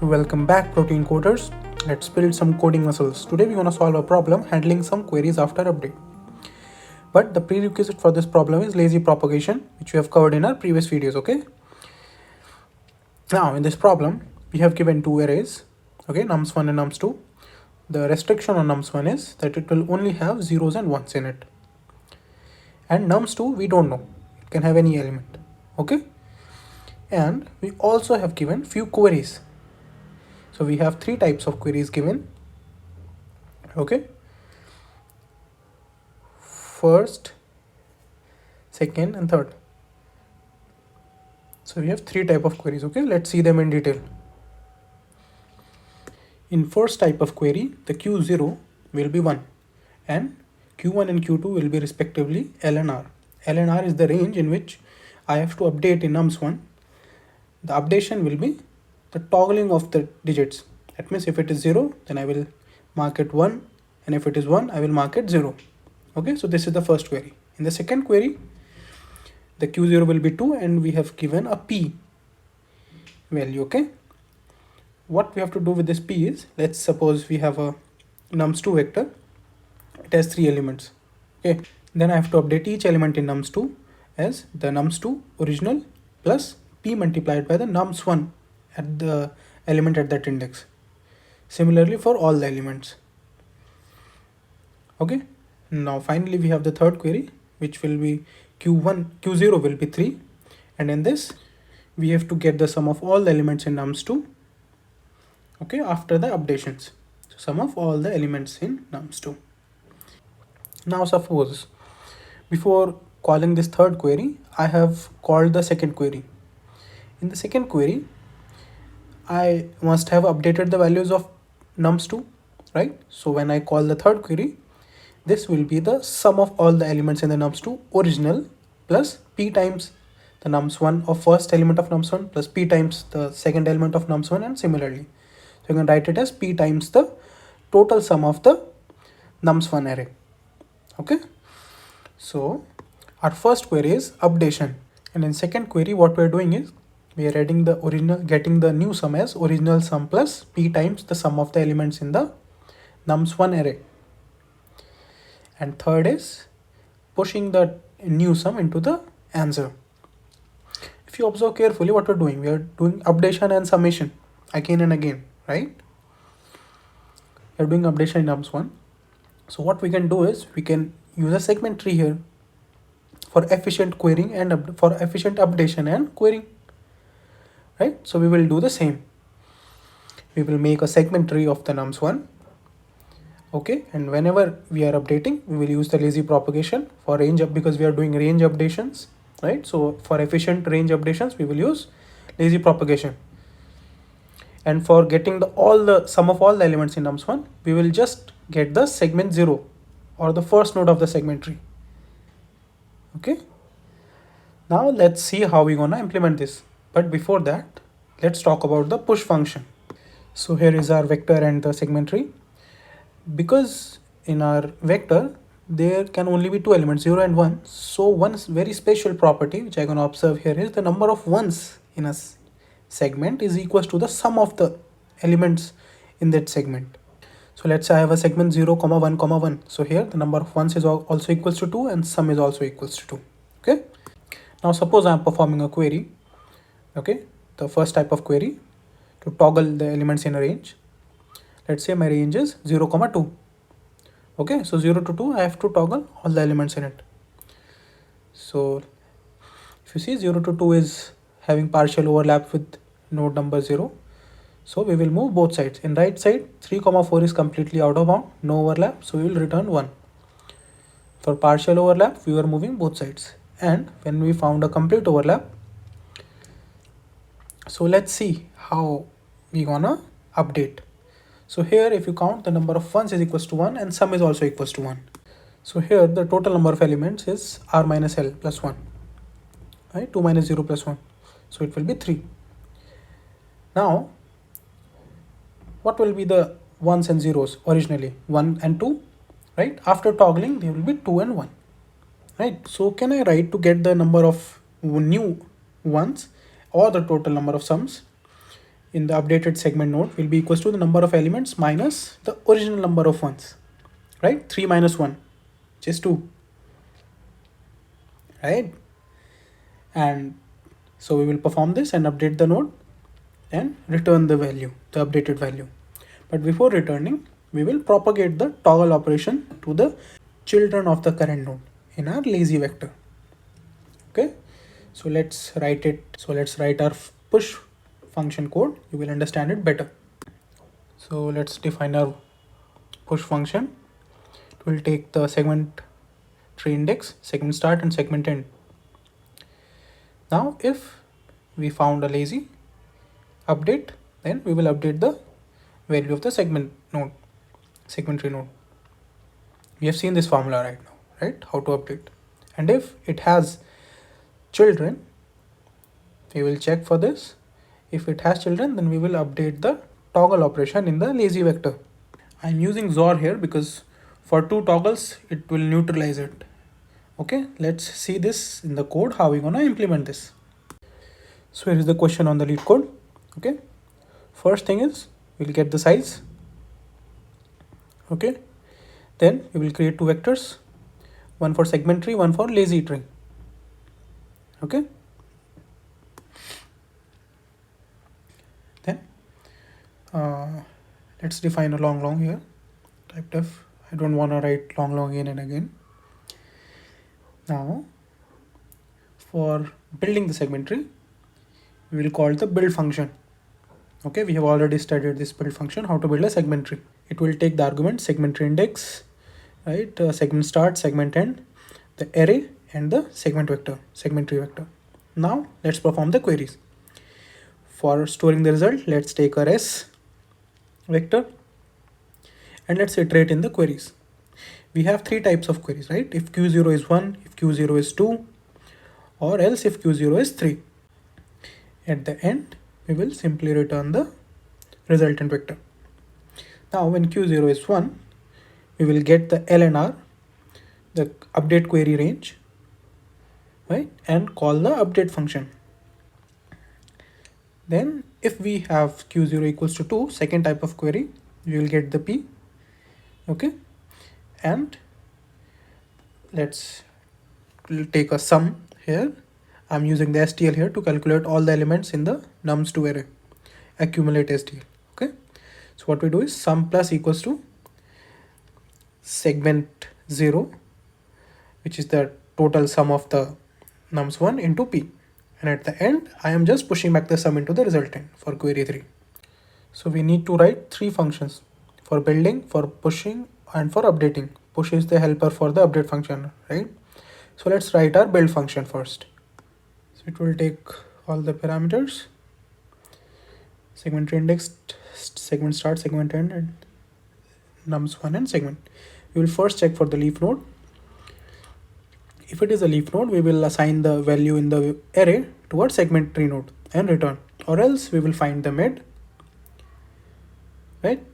Welcome back, protein coders. Let's build some coding muscles. Today we're going to solve a problem handling some queries after update. But the prerequisite for this problem is lazy propagation, which we have covered in our previous videos, okay? Now in this problem, we have given two arrays, okay, nums1 and nums2. The restriction on nums1 is that it will only have zeros and ones in it. And nums2, we don't know. It can have any element, okay? And we also have given few queries. So we have three types of queries given, okay? First, second and third. So we have three type of queries, okay? Let's see them in detail. In first type of query, the Q0 will be 1 and Q1 and Q2 will be respectively L and R. L and R is the range in which I have to update in nums1. The updation will be the toggling of the digits. That means if it is 0, then I will mark it 1, and if it is 1, I will mark it 0. Okay, so this is the first query. In the second query, the Q0 will be 2 and we have given a P value, okay? What we have to do with this P is, let's suppose we have a nums2 vector. It has 3 elements, okay? Then I have to update each element in nums2 as the nums2 original plus P multiplied by the nums1 at the element at that index. Similarly for all the elements. Okay. Now finally we have the third query, which will be Q0 will be 3, and in this we have to get the sum of all the elements in nums2, okay, after the updations. So sum of all the elements in nums2. Now suppose before calling this third query, I have called the second query. In the second query, I must have updated the values of nums2, right? So when I call the third query, this will be the sum of all the elements in the nums2 original plus P times the nums1 of first element of nums1 plus P times the second element of nums1, and similarly. So you can write it as P times the total sum of the nums1 array. Okay. So our first query is updation, and in second query what we are doing is we are adding the original, getting the new sum as original sum plus P times the sum of the elements in the nums1 array. And third is pushing the new sum into the answer. If you observe carefully what we're doing, we are doing updation and summation again and again, right? We're doing updation in nums1. So what we can do is we can use a segment tree here for efficient querying and for efficient updation and querying, right? So we will do the same. We will make a segment tree of the nums1. Okay, and whenever we are updating, we will use the lazy propagation for range up, because we are doing range updations, right? So for efficient range updations, we will use lazy propagation. And for getting all the sum of all the elements in nums1, we will just get the segment 0 or the first node of the segment tree. Okay. Now let's see how we're gonna implement this. But before that, let's talk about the push function. So here is our vector and the segment tree. Because in our vector there can only be two elements, 0 and 1, so one very special property which I'm going to observe here is the number of ones in a segment is equals to the sum of the elements in that segment. So let's say I have a segment 0, 1, 1. So here the number of ones is also equals to 2 and sum is also equals to 2. Okay. Now suppose I am performing a query, okay, the first type of query to toggle the elements in a range. Let's say my range is 0, 2. Okay, so 0 to 2, I have to toggle all the elements in it. So if you see 0 to 2 is having partial overlap with node number 0. So we will move both sides. In right side, 3, 4 is completely out of bound, no overlap. So we will return 1. For partial overlap, we were moving both sides. And when we found a complete overlap, so let's see how we gonna update. So here if you count, the number of ones is equals to 1 and sum is also equals to 1. So here the total number of elements is r minus l plus 1, right? 2 minus 0 plus 1. So it will be 3. Now what will be the ones and zeros originally? 1 and 2, right? After toggling there will be 2 and 1, right? So can I write to get the number of new ones or the total number of sums? in the updated segment node will be equals to the number of elements minus the original number of ones, right? 3 minus 1, which is 2, right? And so we will perform this and update the node and return the value, the updated value. But before returning, we will propagate the toggle operation to the children of the current node in our lazy vector. Okay, so let's write it. So let's write our push function code. You will understand it better. So let's define our push function. It will take the segment tree index, segment start and segment end. Now if we found a lazy update, then we will update the value of the segment node, segment tree node. We have seen this formula right now, right? How to update. And if it has children, we will check for this. If it has children, then we will update the toggle operation in the lazy vector. I'm using XOR here because for 2 toggles, it will neutralize it. Okay, let's see this in the code, how we're gonna implement this. So here is the question on the Leetcode. Okay, first thing is we'll get the size. Okay, then we will create 2 vectors, one for segment tree, one for lazy tree. Okay, then let's define a long here. Type def. I don't want to write long again and again. Now for building the segment tree, we will call the build function. Okay, we have already studied this build function, how to build a segment tree. It will take the argument segment tree index, right? Segment start, segment end, the array, and the segment vector, segment tree vector. Now let's perform the queries. For storing the result, let's take our S vector and let's iterate in the queries. We have 3 types of queries, right? If Q0 is 1, if Q0 is 2, or else if Q0 is 3. At the end, we will simply return the resultant vector. Now when Q0 is 1, we will get the LNR, the update query range, right? And call the update function. Then if we have Q0 equals to 2, second type of query, we will get the P. Okay, and let's take a sum here. I'm using the STL here to calculate all the elements in the nums2 array, accumulate STL. Okay, so what we do is sum plus equals to segment 0, which is the total sum of the nums1 into P. And at the end, I am just pushing back the sum into the resultant for query 3. So we need to write 3 functions for building, for pushing, and for updating. Push is the helper for the update function, right? So let's write our build function first. So it will take all the parameters, segment index, segment start, segment end, and nums1 and segment. We will first check for the leaf node. If it is a leaf node, we will assign the value in the array towards segment tree node and return, or else we will find the mid, right?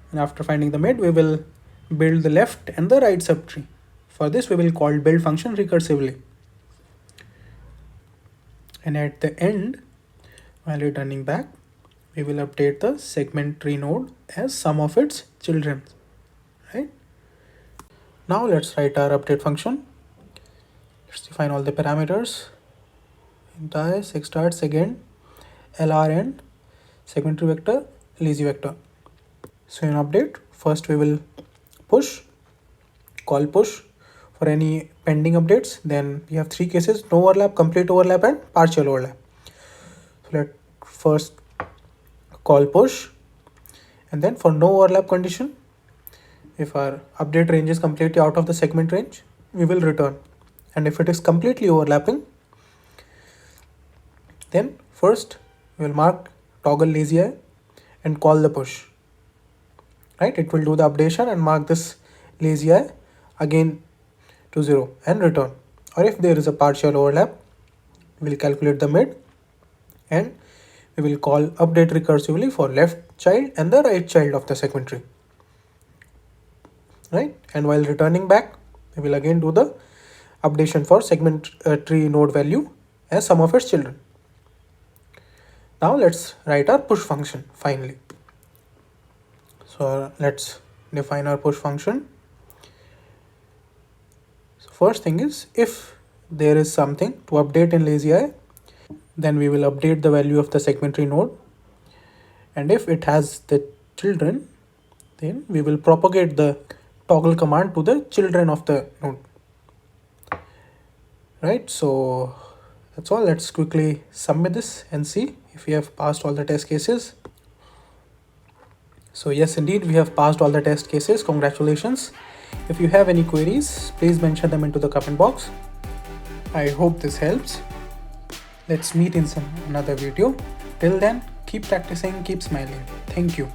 And after finding the mid, we will build the left and the right subtree. For this, we will call build function recursively. And at the end, while returning back, we will update the segment tree node as sum of its children, right? Now let's write our update function. Let's define all the parameters, entire, seg start, segend, LR end, segment tree vector, lazy vector. So in update, first we will push, call push for any pending updates. Then we have 3 cases: no overlap, complete overlap, and partial overlap. So let first call push, and then for no overlap condition, if our update range is completely out of the segment range, we will return. And if it is completely overlapping, then first we will mark toggle lazy eye and call the push, right? It will do the updation and mark this lazy eye again to 0 and return. Or if there is a partial overlap, we will calculate the mid and we will call update recursively for left child and the right child of the segment tree, right? And while returning back, we will again do the updation for segment tree node value as sum of its children. Now let's write our push function finally. So let's define our push function. So first thing is, if there is something to update in lazy eye, then we will update the value of the segmentary node. And if it has the children, then we will propagate the toggle command to the children of the node. Right, so that's all. Let's quickly submit this and see if we have passed all the test cases. So yes, indeed, we have passed all the test cases. Congratulations. If you have any queries, please mention them into the comment box. I hope this helps. Let's meet in another video. Till then, keep practicing, keep smiling. Thank you.